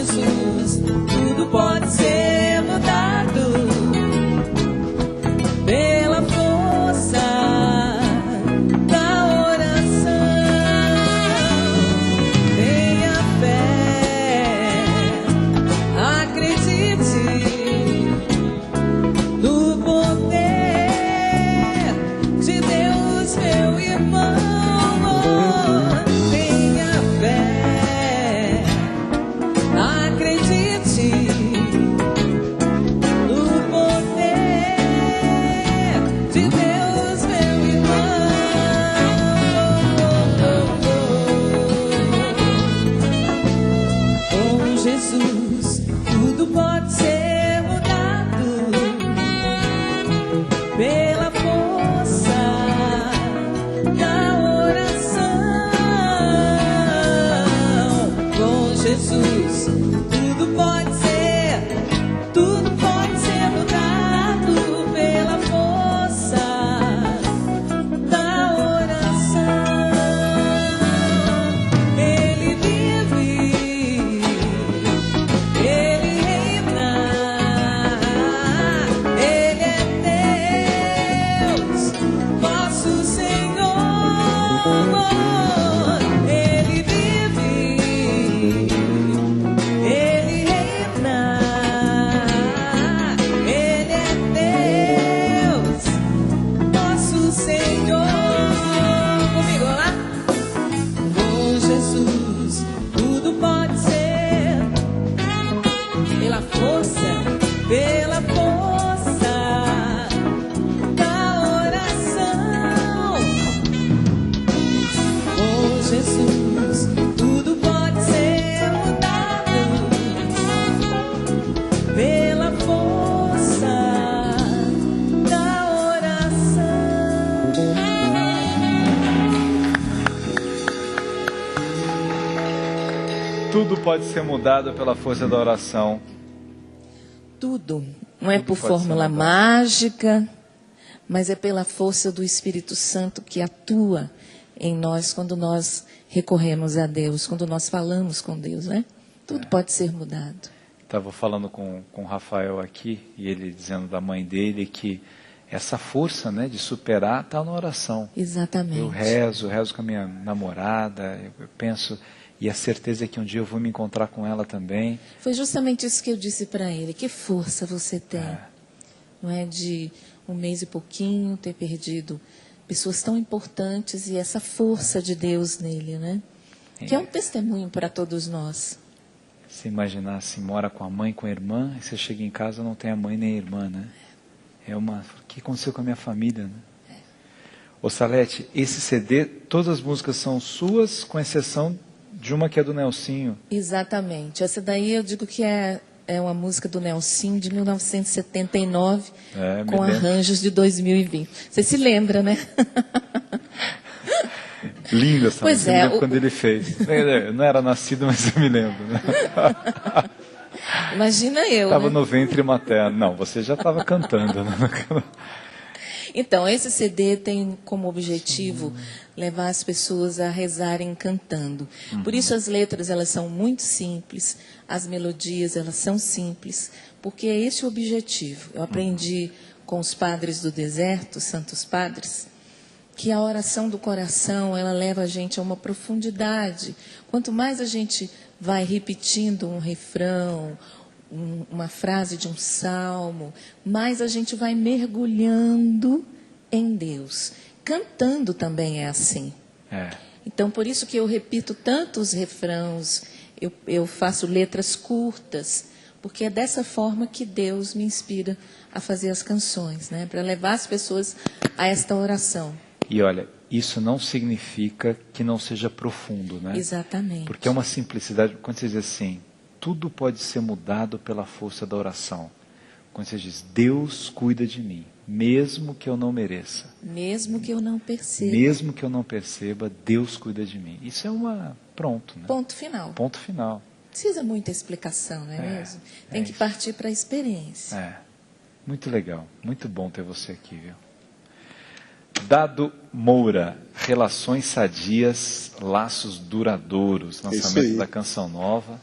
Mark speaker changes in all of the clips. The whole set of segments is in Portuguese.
Speaker 1: Jesus, tudo pode ser mudado pela força da oração. Tenha fé, acredite no poder de Deus, meu irmão. Tenha fé, acredite no poder de Deus, meu irmão. Com Jesus, tudo pode ser mudado pela força da oração. Com Jesus, tudo pode ser mudado pela força da oração. Ele vive, ele reina, ele é Deus, nosso Senhor. Ele vive, ele reina, ele é Deus, nosso Senhor. Comigo lá? Com Jesus, tudo pode ser pela força da oração. Com Jesus, tudo pode ser mudado pela força da oração.
Speaker 2: Tudo pode ser mudado pela força da oração.
Speaker 1: Tudo. Não é
Speaker 2: Tudo
Speaker 1: por
Speaker 2: pode
Speaker 1: fórmula
Speaker 2: ser mudado.
Speaker 1: mágica, mas é pela força do Espírito Santo que atua em nós quando nós recorremos a Deus, quando nós falamos com Deus, né? Tudo pode ser mudado.
Speaker 2: Estava falando com o Rafael aqui, e ele dizendo da mãe dele que essa força, né, de superar está na oração.
Speaker 1: Exatamente.
Speaker 2: Eu rezo com a minha namorada, eu penso, e a certeza é que um dia eu vou me encontrar com ela também.
Speaker 1: Foi justamente isso que eu disse para ele. Que força você tem, não é, de um mês e pouquinho ter perdido pessoas tão importantes e essa força de Deus nele, né? Que é um testemunho para todos nós.
Speaker 2: Se imaginar se mora com a mãe, com a irmã, e você chega em casa não tem a mãe nem a irmã, né? O que aconteceu com a minha família, né? Ô Salete, esse CD, todas as músicas são suas, com exceção de uma que é do Nelsinho.
Speaker 1: Exatamente. Essa daí eu digo que é uma música do Nelsinho de 1979, com arranjos de 2020. Você se lembra, né?
Speaker 2: Linda essa
Speaker 1: Pois
Speaker 2: música, eu me lembro quando ele fez. Eu não era nascido, mas eu me lembro, né?
Speaker 1: Imagina eu,
Speaker 2: Estava
Speaker 1: né?
Speaker 2: no ventre materno. Não, você já estava cantando, né?
Speaker 1: Então, esse CD tem como objetivo levar as pessoas a rezarem cantando. Por isso as letras elas são muito simples, as melodias elas são simples, porque é esse o objetivo. Eu aprendi com os padres do deserto, santos padres, que a oração do coração ela leva a gente a uma profundidade. Quanto mais a gente vai repetindo um refrão, uma frase de um salmo, mais a gente vai mergulhando em Deus. Cantando também é assim. Então, por isso que eu repito tantos refrãos, eu faço letras curtas, porque é dessa forma que Deus me inspira a fazer as canções, né? Para levar as pessoas a esta oração.
Speaker 2: E olha, isso não significa que não seja profundo, né?
Speaker 1: Exatamente.
Speaker 2: Porque é uma simplicidade, quando você diz assim, tudo pode ser mudado pela força da oração. Quando você diz, Deus cuida de mim, mesmo que eu não mereça.
Speaker 1: Mesmo que eu não perceba.
Speaker 2: Mesmo que eu não perceba, Deus cuida de mim. Isso é pronto, né?
Speaker 1: Ponto final.
Speaker 2: Ponto final.
Speaker 1: Precisa muita explicação, não é mesmo? Tem que partir para a experiência.
Speaker 2: Muito legal. Muito bom ter você aqui, viu? Dado Moura, Relações Sadias, Laços Duradouros, lançamento da canção nova.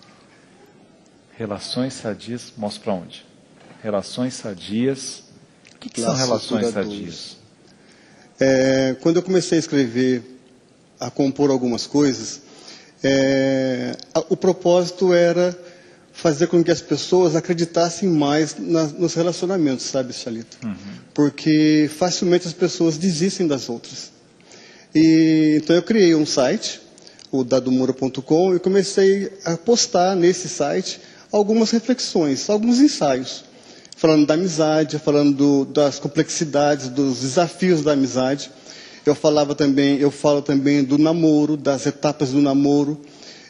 Speaker 2: Relações sadias, mostra para onde? Relações sadias. O que são relações sadias?
Speaker 3: Quando eu comecei a escrever, a compor algumas coisas, o propósito era fazer com que as pessoas acreditassem mais nos relacionamentos, sabe, Chalita? Porque facilmente as pessoas desistem das outras. Então eu criei um site, o dadomura.com, e comecei a postar nesse site algumas reflexões, alguns ensaios, falando da amizade, falando das complexidades, dos desafios da amizade. Eu falo também do namoro, das etapas do namoro,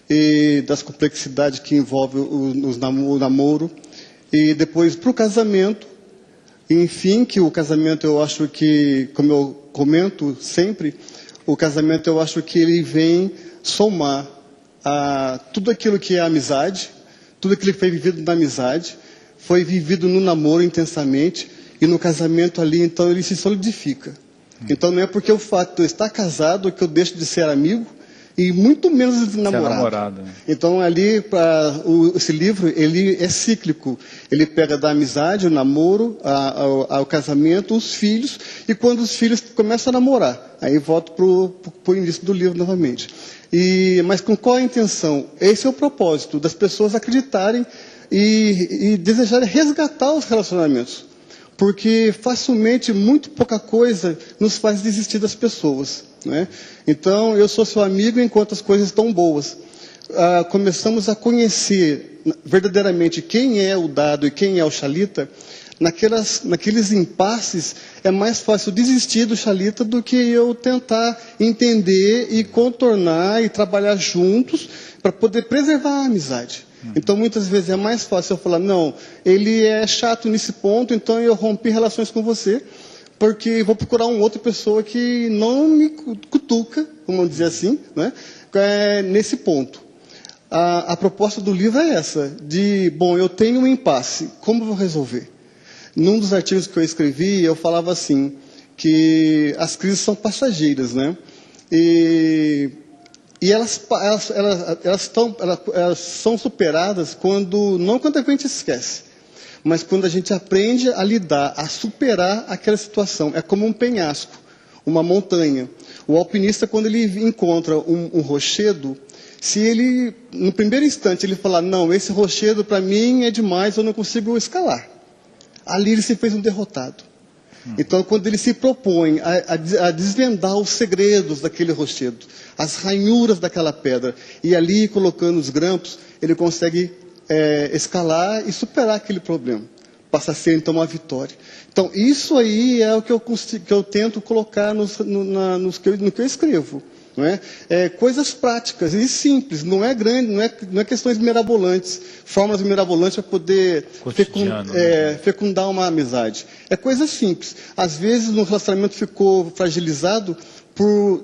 Speaker 3: e das complexidades que envolvem o namoro, e depois para o casamento, e, enfim, que o casamento eu acho que, como eu comento sempre, o casamento eu acho que ele vem somar a tudo aquilo que é amizade, tudo aquilo que foi vivido na amizade, foi vivido no namoro intensamente, e no casamento ali, então, ele se solidifica. Então não é porque o fato de eu estar casado que eu deixo de ser amigo, e muito menos namorado. Então ali, esse livro, ele é cíclico. Ele pega da amizade, o namoro, ao casamento, os filhos, e quando os filhos começam a namorar, aí volto para o início do livro novamente. Mas com qual a intenção? Esse é o propósito, das pessoas acreditarem e desejarem resgatar os relacionamentos. Porque facilmente, muito pouca coisa nos faz desistir das pessoas, né? Então, eu sou seu amigo enquanto as coisas estão boas. Começamos a conhecer verdadeiramente quem é o Dado e quem é o Chalita. Naqueles impasses, é mais fácil desistir do Chalita do que eu tentar entender e contornar e trabalhar juntos para poder preservar a amizade. Então, muitas vezes é mais fácil eu falar, não, ele é chato nesse ponto, então eu rompi relações com você, porque vou procurar uma outra pessoa que não me cutuca, vamos dizer assim, né, nesse ponto. A proposta do livro é essa, bom, eu tenho um impasse, como eu vou resolver? Num dos artigos que eu escrevi, eu falava assim, que as crises são passageiras, né? E elas são superadas não quando a gente esquece, mas quando a gente aprende a lidar, a superar aquela situação. É como um penhasco, uma montanha. O alpinista, quando ele encontra um rochedo, se ele, no primeiro instante, ele falar, não, esse rochedo para mim é demais, eu não consigo escalar. Ali ele se fez um derrotado. Então, quando ele se propõe a desvendar os segredos daquele rochedo, as ranhuras daquela pedra, e ali, colocando os grampos, ele consegue escalar e superar aquele problema. Passa a ser, então, uma vitória. Então, isso aí é o que eu tento colocar no que eu escrevo. Não é? Coisas práticas e simples, não é grande, não é questões mirabolantes, formas mirabolantes para poder fecundar uma amizade. É coisa simples. Às vezes, no relacionamento ficou fragilizado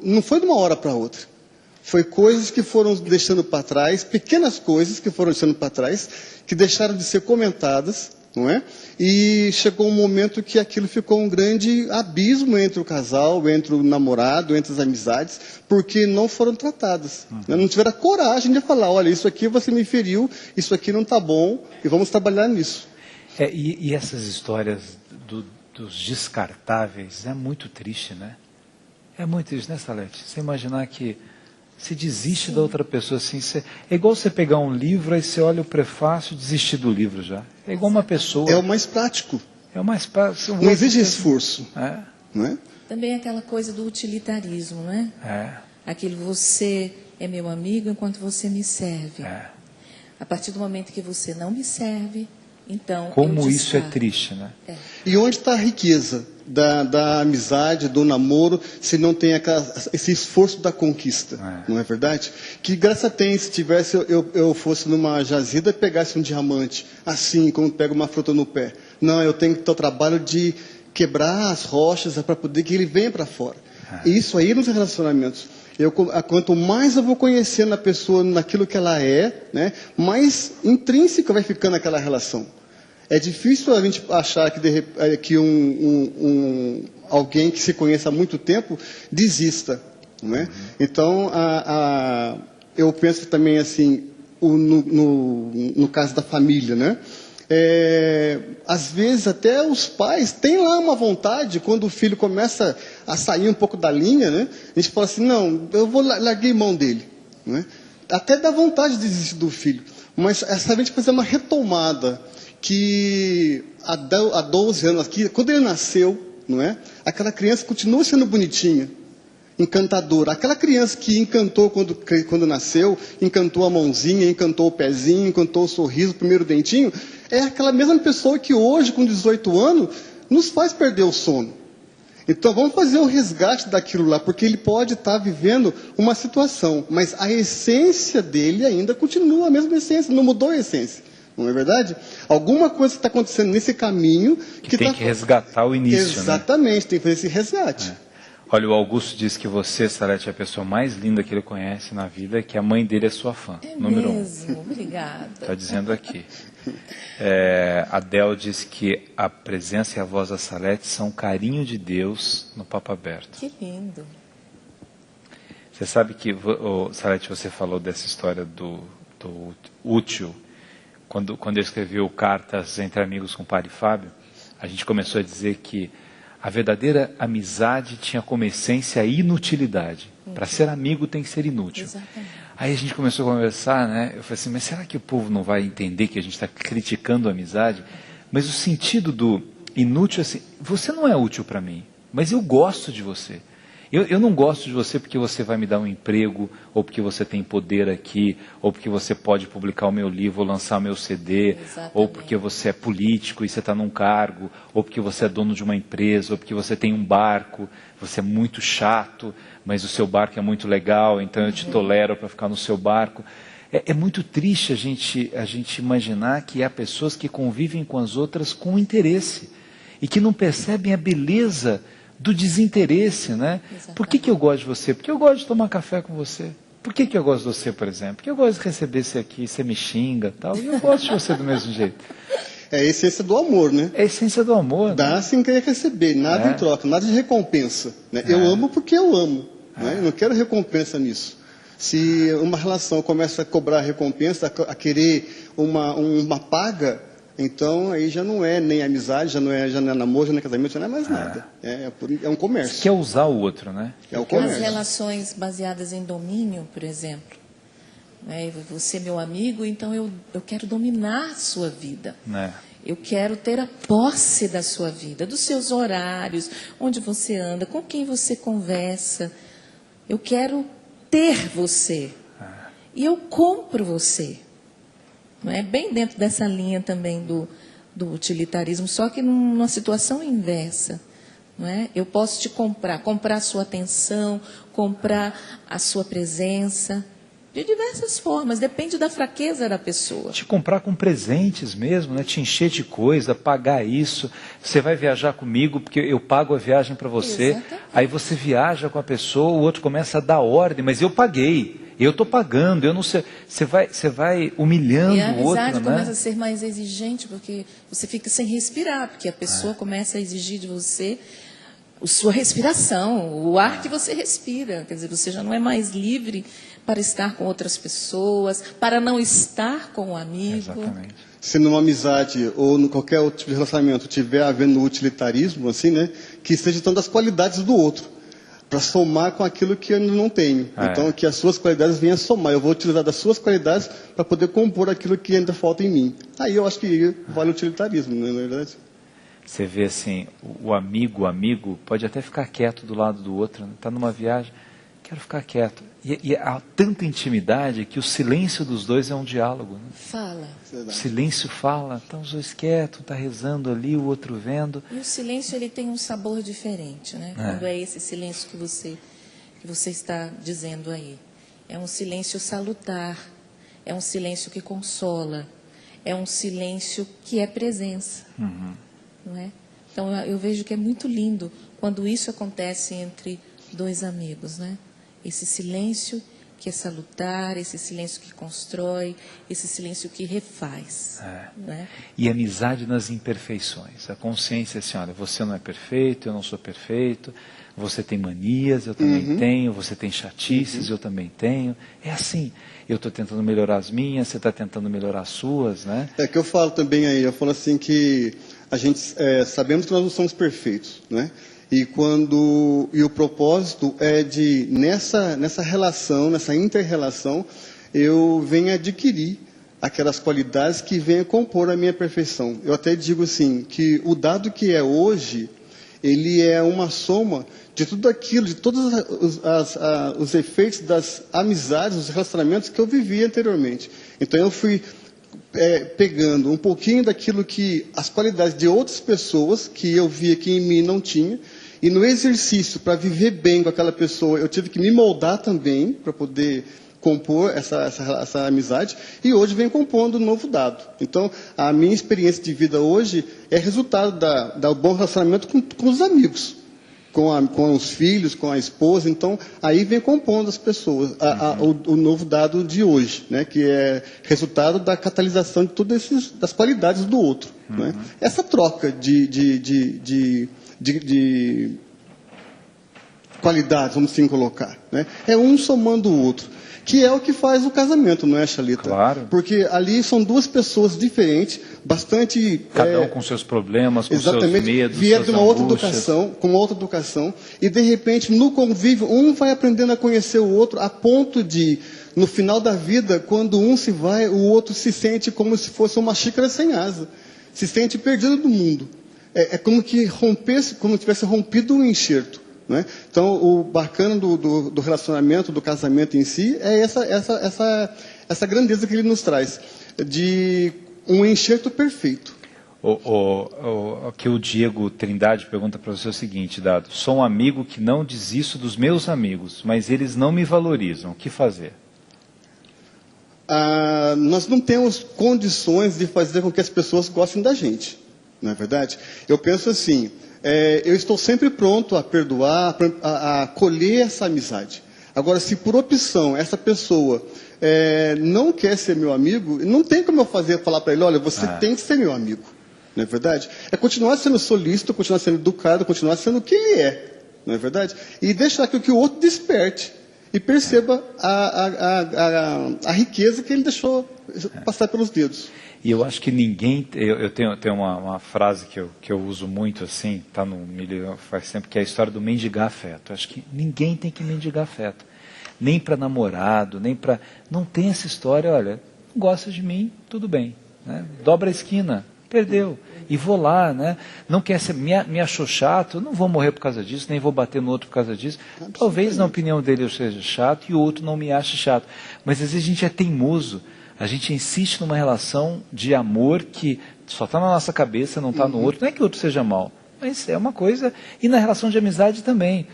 Speaker 3: não foi de uma hora para outra. Foi coisas que foram deixando para trás, pequenas coisas que foram deixando para trás, que deixaram de ser comentadas, não é? E chegou um momento que aquilo ficou um grande abismo entre o casal, entre o namorado, entre as amizades, porque não foram tratadas. Não tiveram a coragem de falar, olha, isso aqui você me feriu, isso aqui não está bom, e vamos trabalhar nisso.
Speaker 2: E essas histórias dos descartáveis é muito triste, né? É muito triste, né, Salete? Você imaginar que se desiste da outra pessoa assim, é igual você pegar um livro, aí você olha o prefácio e desistir do livro já. É igual uma pessoa.
Speaker 3: É o mais prático.
Speaker 2: É o mais prático.
Speaker 3: Não exige esforço. Não é?
Speaker 1: Também aquela coisa do utilitarismo, né? Aquele você é meu amigo enquanto você me serve. A partir do momento que você não me serve, então
Speaker 2: como isso é triste, né?
Speaker 3: E onde está a riqueza da amizade, do namoro, se não tem esse esforço da conquista, não é verdade? Que graça tem se eu fosse numa jazida e pegasse um diamante, assim como pega uma fruta no pé. Não, eu tenho que ter o trabalho de quebrar as rochas para poder que ele venha para fora. E isso aí nos relacionamentos. Quanto mais eu vou conhecendo a pessoa naquilo que ela é, né, mais intrínseca vai ficando aquela relação. É difícil a gente achar que alguém que se conheça há muito tempo desista, não é? Então, eu penso também assim, no caso da família, né? Às vezes até os pais têm lá uma vontade, quando o filho começa a sair um pouco da linha, né? A gente fala assim, não, eu larguei mão dele, né? Até dá vontade de desistir do filho, mas essa vez fazer uma retomada, que há 12 anos aqui, quando ele nasceu, não é? Aquela criança continua sendo bonitinha, encantadora. Aquela criança que encantou quando nasceu, encantou a mãozinha, encantou o pezinho, encantou o sorriso, o primeiro dentinho, é aquela mesma pessoa que hoje, com 18 anos, nos faz perder o sono. Então vamos fazer o resgate daquilo lá, porque ele pode estar vivendo uma situação, mas a essência dele ainda continua a mesma essência, não mudou a essência. Não é verdade? Alguma coisa está acontecendo nesse caminho
Speaker 2: que tem que resgatar o início.
Speaker 3: Exatamente,
Speaker 2: né?
Speaker 3: Tem que fazer esse resgate.
Speaker 2: Olha, o Augusto diz que você, Salete, é a pessoa mais linda que ele conhece na vida, que a mãe dele é sua fã. Número
Speaker 1: mesmo? Obrigada.
Speaker 2: Está dizendo aqui. A Del diz que a presença e a voz da Salete são o carinho de Deus no Papo Aberto.
Speaker 1: Que lindo.
Speaker 2: Você sabe que, Salete, você falou dessa história do útil. Quando eu escrevi o Cartas entre Amigos com o Padre Fábio, a gente começou a dizer que a verdadeira amizade tinha como essência a inutilidade. Para ser amigo tem que ser inútil.
Speaker 1: Exatamente.
Speaker 2: Aí a gente começou a conversar, né? Eu falei assim, mas será que o povo não vai entender que a gente está criticando a amizade? Mas o sentido do inútil é assim, você não é útil para mim, mas eu gosto de você. Eu não gosto de você porque você vai me dar um emprego, ou porque você tem poder aqui, ou porque você pode publicar o meu livro, ou lançar o meu CD,
Speaker 1: Exatamente.
Speaker 2: ou porque você é político e você está num cargo, ou porque você é dono de uma empresa, ou porque você tem um barco, você é muito chato, mas o seu barco é muito legal, então eu te tolero para ficar no seu barco. É muito triste a gente imaginar que há pessoas que convivem com as outras com interesse, e que não percebem a beleza do desinteresse, né? Por que eu gosto de você? Porque eu gosto de tomar café com você. Por que eu gosto de você, por exemplo? Porque eu gosto de receber você aqui, você me xinga e tal, e eu gosto de você do mesmo jeito.
Speaker 3: É a essência do amor, né?
Speaker 2: É a essência do amor.
Speaker 3: Dá sem querer receber, nada em troca, nada de recompensa. Né? Eu amo porque eu amo. Né? Eu não quero recompensa nisso. Se uma relação começa a cobrar recompensa, a querer uma paga, então aí já não é nem amizade, já não é namoro, já não é casamento, já não é mais nada. É um comércio.
Speaker 2: Você quer usar o outro, né?
Speaker 3: É o comércio.
Speaker 1: As relações baseadas em domínio, por exemplo. Né? Você é meu amigo, então eu quero dominar a sua vida. Eu quero ter a posse da sua vida, dos seus horários, onde você anda, com quem você conversa. Eu quero ter você. E eu compro você. Não é? Bem dentro dessa linha também do utilitarismo, só que numa situação inversa. Não é? Eu posso te comprar a sua atenção, comprar a sua presença, de diversas formas, depende da fraqueza da pessoa.
Speaker 2: Te comprar com presentes mesmo, né? Te encher de coisa, pagar isso. Você vai viajar comigo porque eu pago a viagem para você.
Speaker 1: Exatamente.
Speaker 2: Aí você viaja com a pessoa, o outro começa a dar ordem, mas eu paguei. Eu estou pagando, eu não sei. Você vai humilhando o outro, né?
Speaker 1: E a amizade começa a ser mais exigente, porque você fica sem respirar, porque a pessoa começa a exigir de você a sua respiração, o ar que você respira. Quer dizer, você já não é mais livre para estar com outras pessoas, para não estar com o amigo.
Speaker 2: Exatamente.
Speaker 3: Se numa amizade ou em qualquer outro tipo de relacionamento tiver havendo utilitarismo, assim, né, que seja então das qualidades do outro, para somar com aquilo que eu não tenho. Então, que as suas qualidades venham a somar. Eu vou utilizar das suas qualidades para poder compor aquilo que ainda falta em mim. Aí eu acho que vale o utilitarismo, não é verdade?
Speaker 2: Você vê assim, o amigo pode até ficar quieto do lado do outro, está numa viagem, quero ficar quieto. E há tanta intimidade que o silêncio dos dois é um diálogo. Né?
Speaker 1: Fala.
Speaker 2: O silêncio fala, estão os dois quietos, está rezando ali, o outro vendo.
Speaker 1: E o silêncio ele tem um sabor diferente, né? Quando é esse silêncio que você está dizendo aí. É um silêncio salutar, é um silêncio que consola, é um silêncio que é presença. Não é? Então eu vejo que é muito lindo quando isso acontece entre dois amigos, né? Esse silêncio que é salutar, esse silêncio que constrói, esse silêncio que refaz. Né?
Speaker 2: E amizade nas imperfeições. A consciência assim, olha, você não é perfeito, eu não sou perfeito, você tem manias, eu também tenho, você tem chatices, eu também tenho. É assim, eu estou tentando melhorar as minhas, você está tentando melhorar as suas, né?
Speaker 3: É que eu falo também aí, eu falo assim que a gente sabemos que nós não somos perfeitos, né? E o propósito é de nessa relação, nessa inter-relação, eu venho adquirir aquelas qualidades que venham compor a minha perfeição. Eu até digo assim que o dado que é hoje, ele é uma soma de tudo aquilo, de todos os efeitos das amizades, dos relacionamentos que eu vivi anteriormente. Então eu fui pegando um pouquinho daquilo que as qualidades de outras pessoas que eu via que em mim não tinha, e no exercício para viver bem com aquela pessoa eu tive que me moldar também para poder compor essa amizade, e hoje vem compondo um novo dado. Então a minha experiência de vida hoje é resultado do bom relacionamento com os amigos, com os filhos, com a esposa. Então aí vem compondo as pessoas o novo dado de hoje, né, que é resultado da catalisação de todas das qualidades do outro, né? Essa troca de qualidades, vamos assim colocar, né? É um somando o outro, que é o que faz o casamento, não é, Chalita?
Speaker 2: Claro.
Speaker 3: Porque ali são duas pessoas diferentes, bastante...
Speaker 2: Cada um com seus problemas, com
Speaker 3: exatamente,
Speaker 2: seus medos,
Speaker 3: vieram
Speaker 2: suas
Speaker 3: de uma outra
Speaker 2: angústias.
Speaker 3: educação, com uma outra educação, e de repente, no convívio, um vai aprendendo a conhecer o outro, a ponto de, no final da vida, quando um se vai, o outro se sente como se fosse uma xícara sem asa, se sente perdido do mundo. É como que rompesse, como tivesse rompido um enxerto, né? Então, o bacana do relacionamento, do casamento em si, é essa grandeza que ele nos traz, de um enxerto perfeito.
Speaker 2: Aqui o Diego Trindade pergunta para você o seguinte, Dado: sou um amigo que não desisto dos meus amigos, mas eles não me valorizam, o que fazer?
Speaker 3: Nós não temos condições de fazer com que as pessoas gostem da gente, não é verdade? Eu penso assim, eu estou sempre pronto a perdoar, a acolher essa amizade. Agora, se por opção essa pessoa não quer ser meu amigo, não tem como eu falar para ele, olha, você tem que ser meu amigo, não é verdade? É continuar sendo solícito, continuar sendo educado, continuar sendo o que ele é, não é verdade? E deixar que o outro desperte e perceba a riqueza que ele deixou passar pelos dedos.
Speaker 2: E eu acho que ninguém... Eu tenho uma frase que eu uso muito, assim, está no milho faz tempo, que é a história do mendigar afeto. Eu acho que ninguém tem que mendigar afeto. Nem para namorado, nem para... Não tem essa história, olha, não gosta de mim, tudo bem, né? Dobra a esquina, perdeu. E vou lá, né? Não quer ser, me achou chato, eu não vou morrer por causa disso, nem vou bater no outro por causa disso. Talvez na opinião dele eu seja chato e o outro não me ache chato. Mas às vezes a gente é teimoso. A gente insiste numa relação de amor que só está na nossa cabeça, não está no outro. Não é que o outro seja mal, mas é uma coisa... E na relação de amizade também.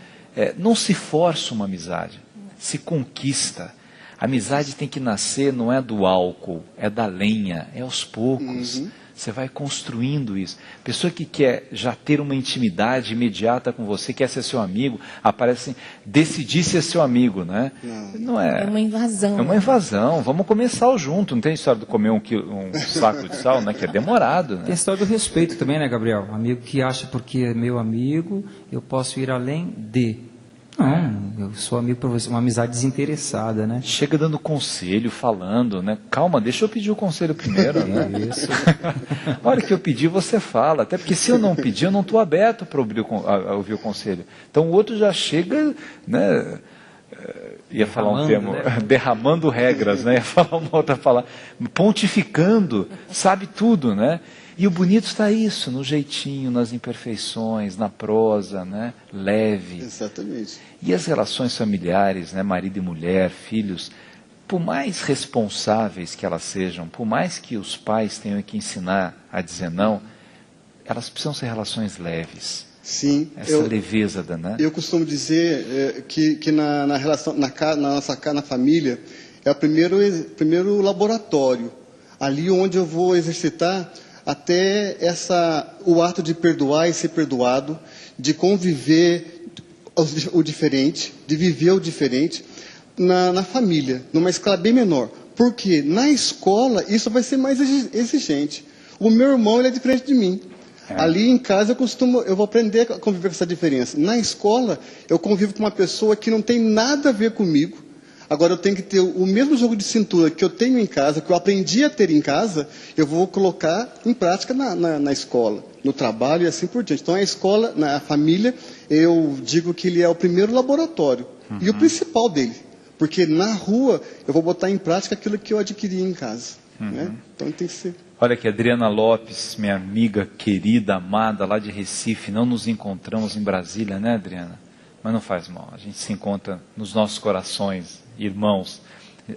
Speaker 2: Não se força uma amizade, se conquista. A amizade tem que nascer, não é do álcool, é da lenha, é aos poucos. Você vai construindo isso. Pessoa que quer já ter uma intimidade imediata com você, quer ser seu amigo, aparece assim, decidir ser seu amigo, né? Não é.
Speaker 1: É uma invasão.
Speaker 2: É uma invasão. Vamos comer sal junto. Não tem história de comer um saco de sal, né? Que é demorado, né?
Speaker 4: Tem a história do respeito também, né, Gabriel? Amigo que acha porque é meu amigo, eu posso ir além de... Não, eu sou amigo para você, uma amizade desinteressada, né?
Speaker 2: Chega dando conselho, falando, né? Calma, deixa eu pedir o conselho primeiro, né?
Speaker 4: Isso.
Speaker 2: A hora que eu pedir, você fala. Até porque se eu não pedir, eu não estou aberto para ouvir o conselho. Então o outro já chega, né? Ia falar um termo, né? Derramando regras, né? Ia falar uma outra palavra. Pontificando, sabe tudo, né? E o bonito está isso, no jeitinho, nas imperfeições, na prosa, né? Leve.
Speaker 3: Exatamente.
Speaker 2: E as relações familiares, né? Marido e mulher, filhos, por mais responsáveis que elas sejam, por mais que os pais tenham que ensinar a dizer não, elas precisam ser relações leves.
Speaker 3: Sim.
Speaker 2: Essa leveza, né?
Speaker 3: Eu costumo dizer que na relação, na família, é o primeiro laboratório, ali onde eu vou exercitar até o ato de perdoar e ser perdoado, de conviver o diferente, de viver o diferente, na família, numa escala bem menor. Porque na escola isso vai ser mais exigente. O meu irmão, ele é diferente de mim. Ali em casa eu vou aprender a conviver com essa diferença. Na escola, eu convivo com uma pessoa que não tem nada a ver comigo. Agora eu tenho que ter o mesmo jogo de cintura que eu tenho em casa, que eu aprendi a ter em casa, eu vou colocar em prática na escola, no trabalho e assim por diante. Então a escola, a família, eu digo que ele é o primeiro laboratório e o principal dele. Porque na rua eu vou botar em prática aquilo que eu adquiri em casa. Né? Então tem que ser.
Speaker 2: Olha aqui, Adriana Lopes, minha amiga querida, amada, lá de Recife. Não nos encontramos em Brasília, né, Adriana? Mas não faz mal, a gente se encontra nos nossos corações, irmãos.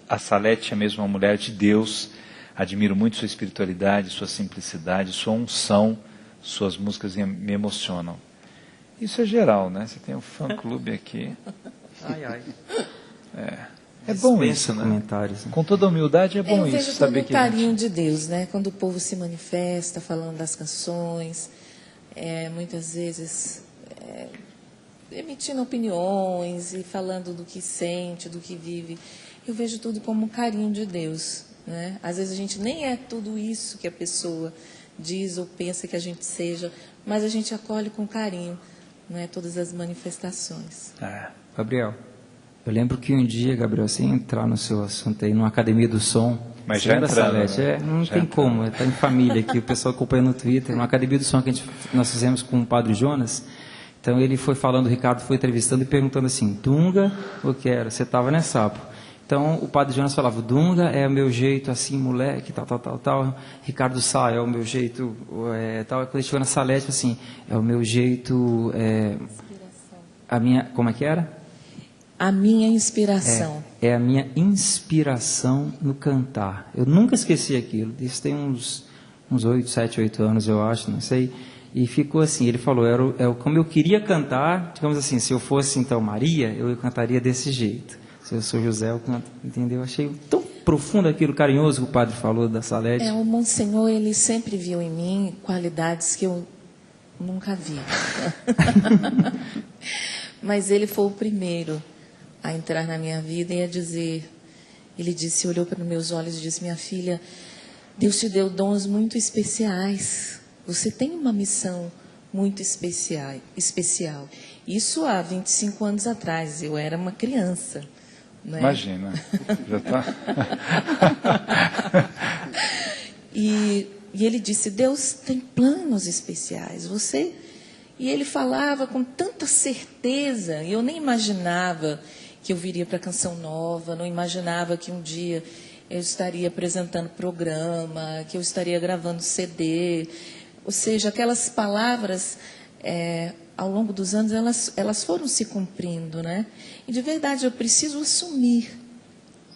Speaker 2: A Salete é mesmo uma mulher de Deus. Admiro muito sua espiritualidade, sua simplicidade, sua unção. Suas músicas me emocionam. Isso é geral, né? Você tem um fã-clube aqui.
Speaker 4: Ai, ai.
Speaker 2: É bom isso, né?
Speaker 4: Comentários, né?
Speaker 2: Com toda humildade é bom
Speaker 1: Eu
Speaker 2: isso.
Speaker 1: vejo
Speaker 2: Saber
Speaker 1: todo o
Speaker 2: que
Speaker 1: carinho de Deus, né? Quando o povo se manifesta falando das canções, muitas vezes emitindo opiniões e falando do que sente, do que vive. Eu vejo tudo como um carinho de Deus, né? Às vezes a gente nem é tudo isso que a pessoa diz ou pensa que a gente seja, mas a gente acolhe com carinho, né, todas as manifestações.
Speaker 4: Gabriel, eu lembro que um dia, Gabriel, sem entrar no seu assunto aí, numa academia do som,
Speaker 2: mas já entrando,
Speaker 4: Salete,
Speaker 2: né?
Speaker 4: não
Speaker 2: já
Speaker 4: tem
Speaker 2: entrando.
Speaker 4: como, está em família aqui, o pessoal acompanha no Twitter, uma academia do som que nós fizemos com o Padre Jonas. Então ele foi falando, o Ricardo foi entrevistando e perguntando assim, Dunga, o que era? Você estava nessa Sapo. Então o Padre Jonas falava, Dunga é o meu jeito assim, moleque, tal. Ricardo Sá é o meu jeito, tal. Quando ele chegou na Salete, assim, é o meu jeito, a minha, como é que era?
Speaker 1: A minha inspiração.
Speaker 4: É a minha inspiração no cantar. Eu nunca esqueci aquilo. Isso tem uns 7, 8 anos, eu acho, não sei. E ficou assim, ele falou, como eu queria cantar, digamos assim, se eu fosse então Maria, eu cantaria desse jeito. Se eu sou José, eu canto, entendeu? Achei tão profundo aquilo, carinhoso que o padre falou da Salete.
Speaker 1: O Monsenhor, ele sempre viu em mim qualidades que eu nunca vi. Mas ele foi o primeiro a entrar na minha vida e a dizer, ele disse, olhou para meus olhos e disse, minha filha, Deus te deu dons muito especiais. Você tem uma missão muito especial. Isso há 25 anos atrás, eu era uma criança. Né?
Speaker 2: Imagina, já está...
Speaker 1: E ele disse, Deus tem planos especiais. E ele falava com tanta certeza, eu nem imaginava que eu viria para a Canção Nova, não imaginava que um dia eu estaria apresentando programa, que eu estaria gravando CD. Ou seja, aquelas palavras, ao longo dos anos, elas foram se cumprindo, né? E, de verdade, eu preciso assumir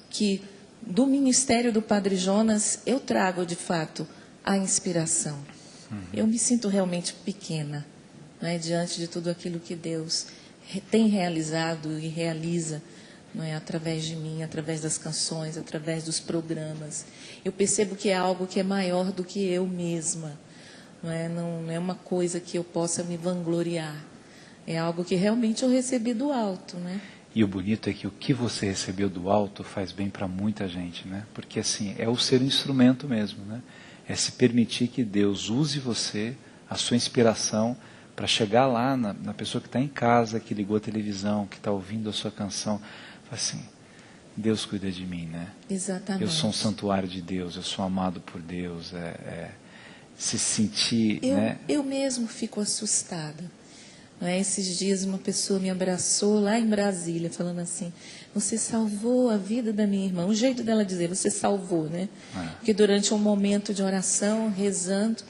Speaker 1: que, do ministério do Padre Jonas, eu trago, de fato, a inspiração. Eu me sinto realmente pequena, né, diante de tudo aquilo que Deus tem realizado e realiza, não é, através de mim, através das canções, através dos programas. Eu percebo que é algo que é maior do que eu mesma. Não é uma coisa que eu possa me vangloriar. É algo que realmente eu recebi do alto, né?
Speaker 2: E o bonito é que o que você recebeu do alto faz bem para muita gente, né? Porque assim, é o ser um instrumento mesmo, né? É se permitir que Deus use você, a sua inspiração, para chegar lá na pessoa que está em casa, que ligou a televisão, que está ouvindo a sua canção. Assim, Deus cuida de mim, né?
Speaker 1: Exatamente.
Speaker 2: Eu sou um santuário de Deus, eu sou amado por Deus. Se sentir...
Speaker 1: Eu mesmo fico assustada. Não é? Esses dias uma pessoa me abraçou lá em Brasília, falando assim, você salvou a vida da minha irmã. O jeito dela dizer, você salvou, né? Porque durante um momento de oração, rezando,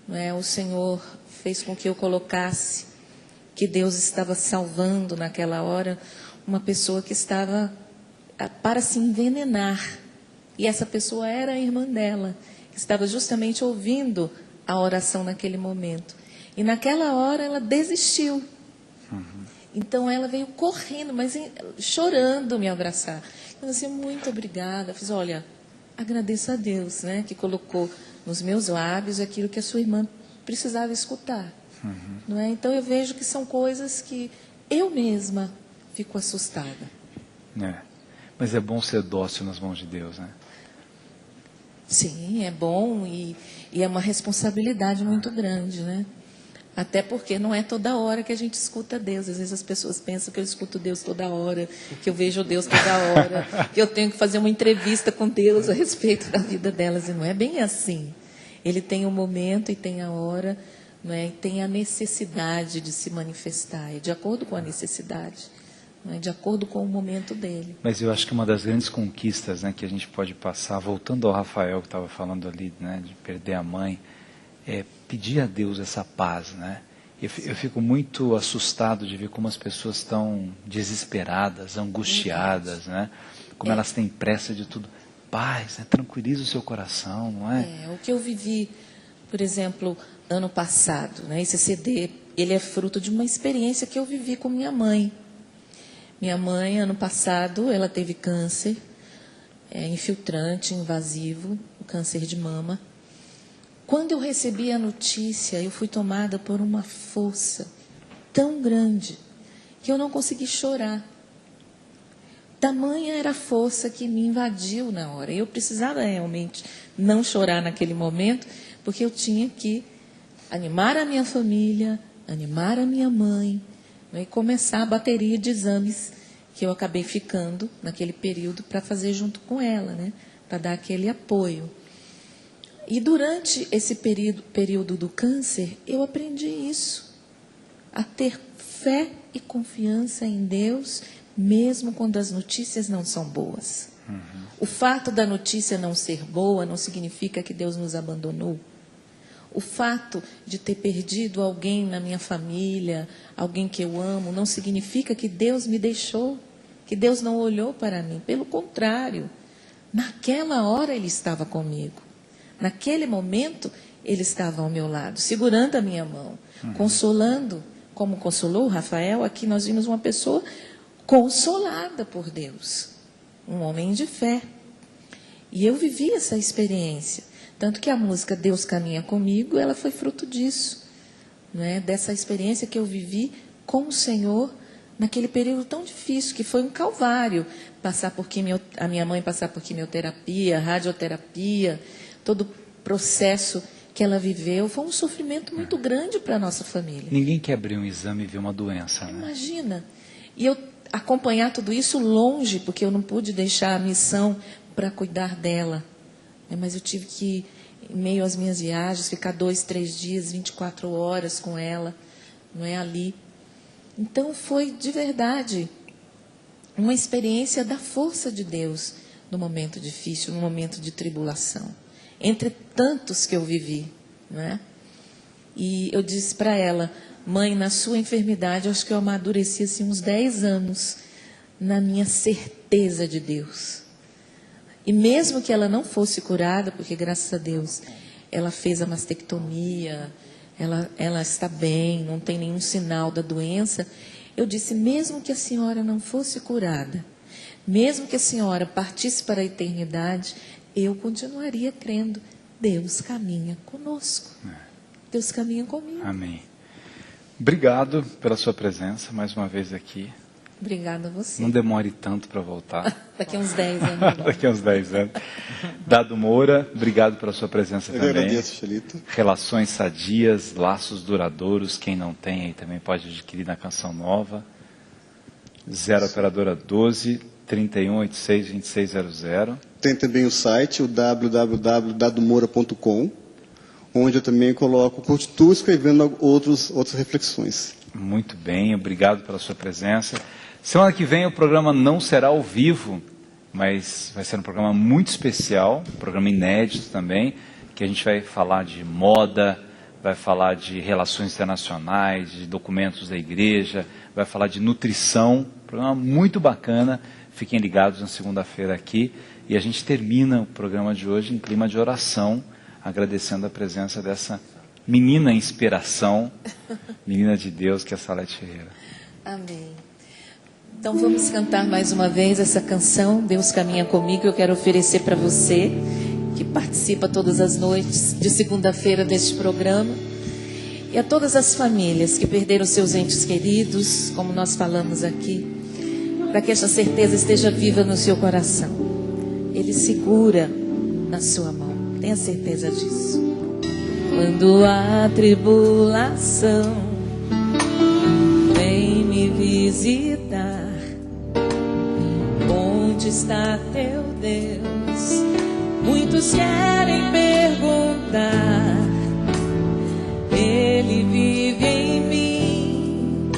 Speaker 1: não é, o Senhor fez com que eu colocasse que Deus estava salvando naquela hora uma pessoa que estava para se envenenar. E essa pessoa era a irmã dela, que estava justamente ouvindo a oração naquele momento. E naquela hora ela desistiu. Então ela veio correndo, mas chorando me abraçar. Eu disse, muito obrigada. Eu fiz, olha, agradeço a Deus, né, que colocou nos meus lábios aquilo que a sua irmã precisava escutar. Não é? Então eu vejo que são coisas que eu mesma fico assustada.
Speaker 2: Mas é bom ser dócil nas mãos de Deus, né?
Speaker 1: Sim, é bom e é uma responsabilidade muito grande, né? Até porque não é toda hora que a gente escuta Deus. Às vezes as pessoas pensam que eu escuto Deus toda hora, que eu vejo Deus toda hora, que eu tenho que fazer uma entrevista com Deus a respeito da vida delas. E não é bem assim. Ele tem o momento e tem a hora, não é? E tem a necessidade de se manifestar. É de acordo com a necessidade, não é? De acordo com o momento dele.
Speaker 2: Mas eu acho que uma das grandes conquistas, né, que a gente pode passar, voltando ao Rafael que estava falando ali, né, de perder a mãe, é pedir a Deus essa paz, né? Eu fico muito assustado de ver como as pessoas estão desesperadas, angustiadas, né? Como elas têm pressa de tudo. Paz, né? Tranquiliza o seu coração, não é?
Speaker 1: O que eu vivi, por exemplo, ano passado, né? Esse CD, ele é fruto de uma experiência que eu vivi com minha mãe. Minha mãe, ano passado, ela teve câncer, infiltrante, invasivo, câncer de mama. Quando eu recebi a notícia, eu fui tomada por uma força tão grande que eu não consegui chorar. Tamanha era a força que me invadiu na hora. Eu precisava realmente não chorar naquele momento, porque eu tinha que animar a minha família, animar a minha mãe, né, e começar a bateria de exames que eu acabei ficando naquele período para fazer junto com ela, né, para dar aquele apoio. E durante esse período do câncer, eu aprendi isso, a ter fé e confiança em Deus, mesmo quando as notícias não são boas. O fato da notícia não ser boa não significa que Deus nos abandonou. O fato de ter perdido alguém na minha família, alguém que eu amo, não significa que Deus me deixou, que Deus não olhou para mim. Pelo contrário, naquela hora Ele estava comigo. Naquele momento, Ele estava ao meu lado, segurando a minha mão, consolando, como consolou o Rafael. Aqui nós vimos uma pessoa consolada por Deus, um homem de fé. E eu vivi essa experiência, tanto que a música Deus Caminha Comigo, ela foi fruto disso, né? Dessa experiência que eu vivi com o Senhor naquele período tão difícil, que foi um calvário, a minha mãe passar por quimioterapia, radioterapia, todo o processo que ela viveu, foi um sofrimento muito grande para a nossa família.
Speaker 2: Ninguém quer abrir um exame e ver uma doença, né?
Speaker 1: Imagina. E eu acompanhar tudo isso longe, porque eu não pude deixar a missão para cuidar dela. Mas eu tive que, em meio às minhas viagens, ficar 2, 3 dias, 24 horas com ela, não é, ali. Então foi, de verdade, uma experiência da força de Deus no momento difícil, no momento de tribulação. Entre tantos que eu vivi, não é? E eu disse para ela: mãe, na sua enfermidade, eu acho que eu amadureci assim, uns 10 anos na minha certeza de Deus. E mesmo que ela não fosse curada, porque graças a Deus ela fez a mastectomia, ela está bem, não tem nenhum sinal da doença, eu disse: mesmo que a senhora não fosse curada, mesmo que a senhora partisse para a eternidade, eu continuaria crendo. Deus caminha conosco. Deus caminha comigo.
Speaker 2: Amém. Obrigado pela sua presença mais uma vez aqui.
Speaker 1: Obrigada a você.
Speaker 2: Não demore tanto para voltar.
Speaker 1: Daqui a uns 10 anos.
Speaker 2: Daqui a uns 10 anos. Dado Moura, obrigado pela sua presença também.
Speaker 3: Eu agradeço, Xelito.
Speaker 2: Relações sadias, laços duradouros. Quem não tem aí também pode adquirir na Canção Nova. 0 operadora 12 3186 2600.
Speaker 3: Tem também o site, o www.dadomoura.com, onde eu também continuo escrevendo outras reflexões.
Speaker 2: Muito bem, obrigado pela sua presença. Semana que vem o programa não será ao vivo, mas vai ser um programa muito especial, um programa inédito também, que a gente vai falar de moda, vai falar de relações internacionais, de documentos da igreja, vai falar de nutrição, um programa muito bacana. Fiquem ligados na segunda-feira aqui. E a gente termina o programa de hoje em clima de oração, agradecendo a presença dessa menina inspiração, menina de Deus, que é a Salete Ferreira.
Speaker 1: Amém. Então vamos cantar mais uma vez essa canção, Deus Caminha Comigo. Eu quero oferecer para você, que participa todas as noites de segunda-feira deste programa, e a todas as famílias que perderam seus entes queridos, como nós falamos aqui. para que essa certeza esteja viva no seu coração. Ele segura na sua mão, tenha certeza disso. Quando a tribulação vem me visitar, onde está teu Deus? Muitos querem perguntar. Ele vive em mim,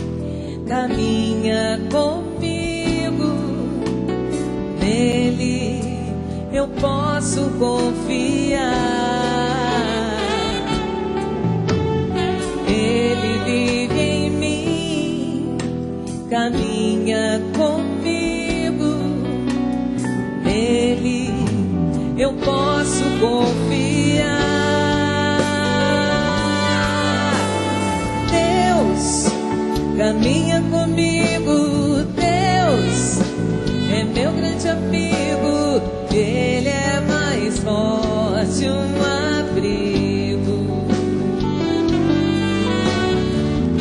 Speaker 1: caminha comigo, nele eu posso confiar. Ele vive em mim, caminha comigo, nele eu posso confiar. Deus caminha comigo, Deus é meu grande amigo, Ele é mais forte, um abrigo.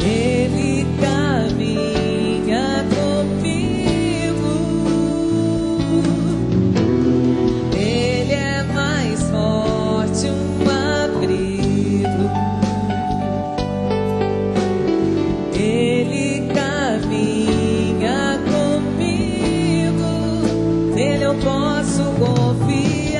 Speaker 1: Ele caminha comigo, Ele é mais forte, um abrigo. Ele caminha comigo, nele eu posso confiar.